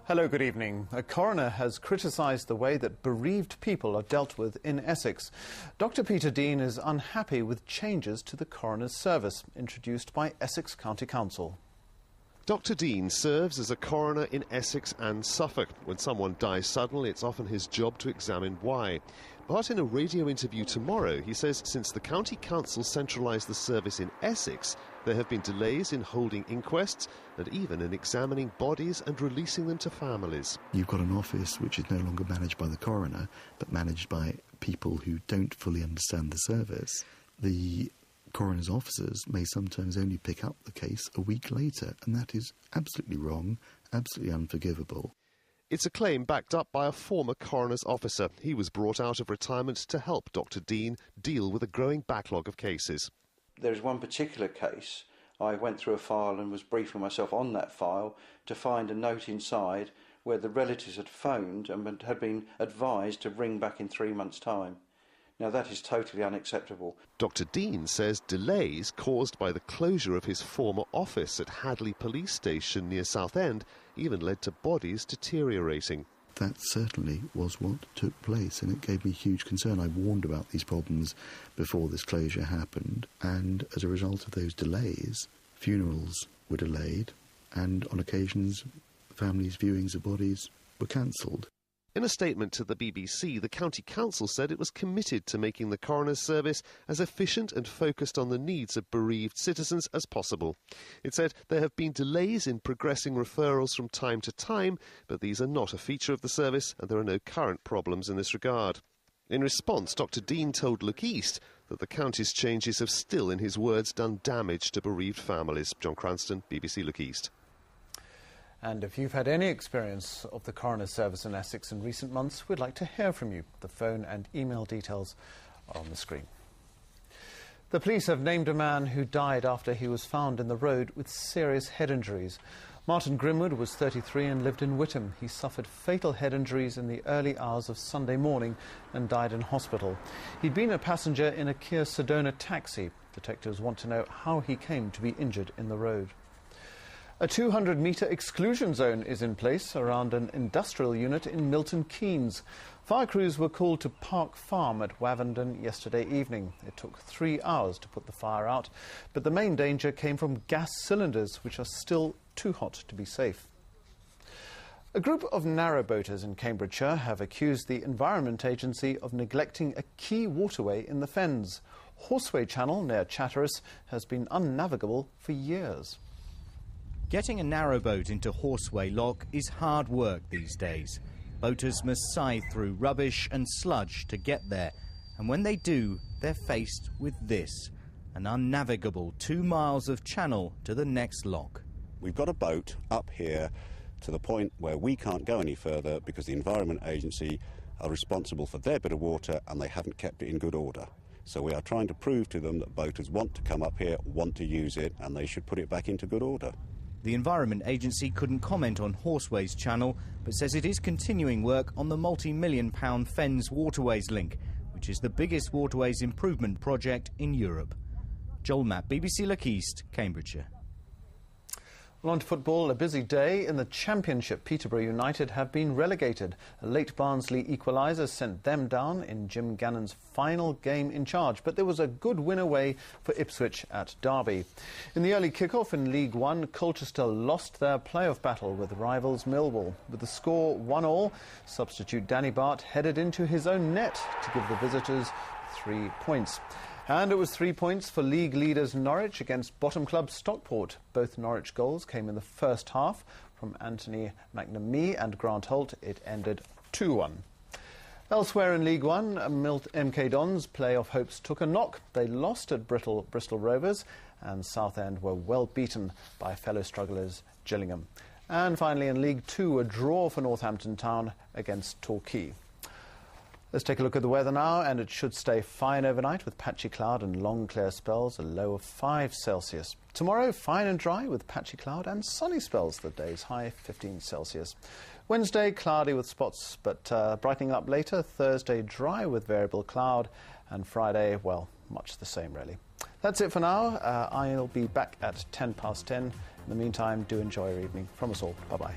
Hello, good evening. A coroner has criticised the way that bereaved people are dealt with in Essex. Dr. Peter Dean is unhappy with changes to the coroner's service introduced by Essex County Council. Dr. Dean serves as a coroner in Essex and Suffolk. When someone dies suddenly, it's often his job to examine why. But in a radio interview tomorrow, he says since the County Council centralised the service in Essex, there have been delays in holding inquests and even in examining bodies and releasing them to families. You've got an office which is no longer managed by the coroner, but managed by people who don't fully understand the service. The coroner's officers may sometimes only pick up the case a week later, and that is absolutely wrong, absolutely unforgivable. It's a claim backed up by a former coroner's officer. He was brought out of retirement to help Dr. Dean deal with a growing backlog of cases. There's one particular case. I went through a file and was briefing myself on that file to find a note inside where the relatives had phoned and had been advised to ring back in 3 months' time. Now, that is totally unacceptable. Dr. Dean says delays caused by the closure of his former office at Hadley Police Station near Southend even led to bodies deteriorating. That certainly was what took place, and it gave me huge concern. I warned about these problems before this closure happened, and as a result of those delays, funerals were delayed, and on occasions, families' viewings of bodies were cancelled. In a statement to the BBC, the County Council said it was committed to making the coroner's service as efficient and focused on the needs of bereaved citizens as possible. It said there have been delays in progressing referrals from time to time, but these are not a feature of the service and there are no current problems in this regard. In response, Dr. Dean told Look East that the county's changes have still, in his words, done damage to bereaved families. John Cranston, BBC Look East. And if you've had any experience of the coroner's service in Essex in recent months, we'd like to hear from you. The phone and email details are on the screen. The police have named a man who died after he was found in the road with serious head injuries. Martin Grimwood was 33 and lived in Witham. He suffered fatal head injuries in the early hours of Sunday morning and died in hospital. He'd been a passenger in a Kia Sedona taxi. Detectives want to know how he came to be injured in the road. A 200-metre exclusion zone is in place around an industrial unit in Milton Keynes. Fire crews were called to Park Farm at Wavendon yesterday evening. It took 3 hours to put the fire out, but the main danger came from gas cylinders, which are still too hot to be safe. A group of narrowboaters in Cambridgeshire have accused the Environment Agency of neglecting a key waterway in the Fens. Horseway Channel near Chatteris has been unnavigable for years. Getting a narrowboat into Horseway Lock is hard work these days. Boaters must scythe through rubbish and sludge to get there, and when they do, they're faced with this, an unnavigable 2 miles of channel to the next lock. We've got a boat up here to the point where we can't go any further because the Environment Agency are responsible for their bit of water and they haven't kept it in good order. So we are trying to prove to them that boaters want to come up here, want to use it, and they should put it back into good order. The Environment Agency couldn't comment on Horseway's channel, but says it is continuing work on the multi-million-pound Fens Waterways link, which is the biggest waterways improvement project in Europe. Joel Mapp, BBC Look East, Cambridgeshire. Well, on to football. A busy day in the Championship. Peterborough United have been relegated. A late Barnsley equaliser sent them down in Jim Gannon's final game in charge, but there was a good win away for Ipswich at Derby. In the early kick-off in League One, Colchester lost their playoff battle with rivals Millwall. With the score 1-1, substitute Danny Bart headed into his own net to give the visitors 3 points. And it was 3 points for league leaders Norwich against bottom club Stockport. Both Norwich goals came in the first half from Anthony McNamee and Grant Holt. It ended 2-1. Elsewhere in League One, MK Dons' playoff hopes took a knock. They lost at Bristol Rovers, and Southend were well beaten by fellow strugglers Gillingham. And finally in League Two, a draw for Northampton Town against Torquay. Let's take a look at the weather now, and it should stay fine overnight with patchy cloud and long clear spells, a low of 5 Celsius. Tomorrow, fine and dry with patchy cloud and sunny spells, the day's high 15 Celsius. Wednesday, cloudy with spots, but brightening up later. Thursday, dry with variable cloud, and Friday, well, much the same really. That's it for now. I'll be back at 10 past 10. In the meantime, do enjoy your evening. From us all, bye-bye.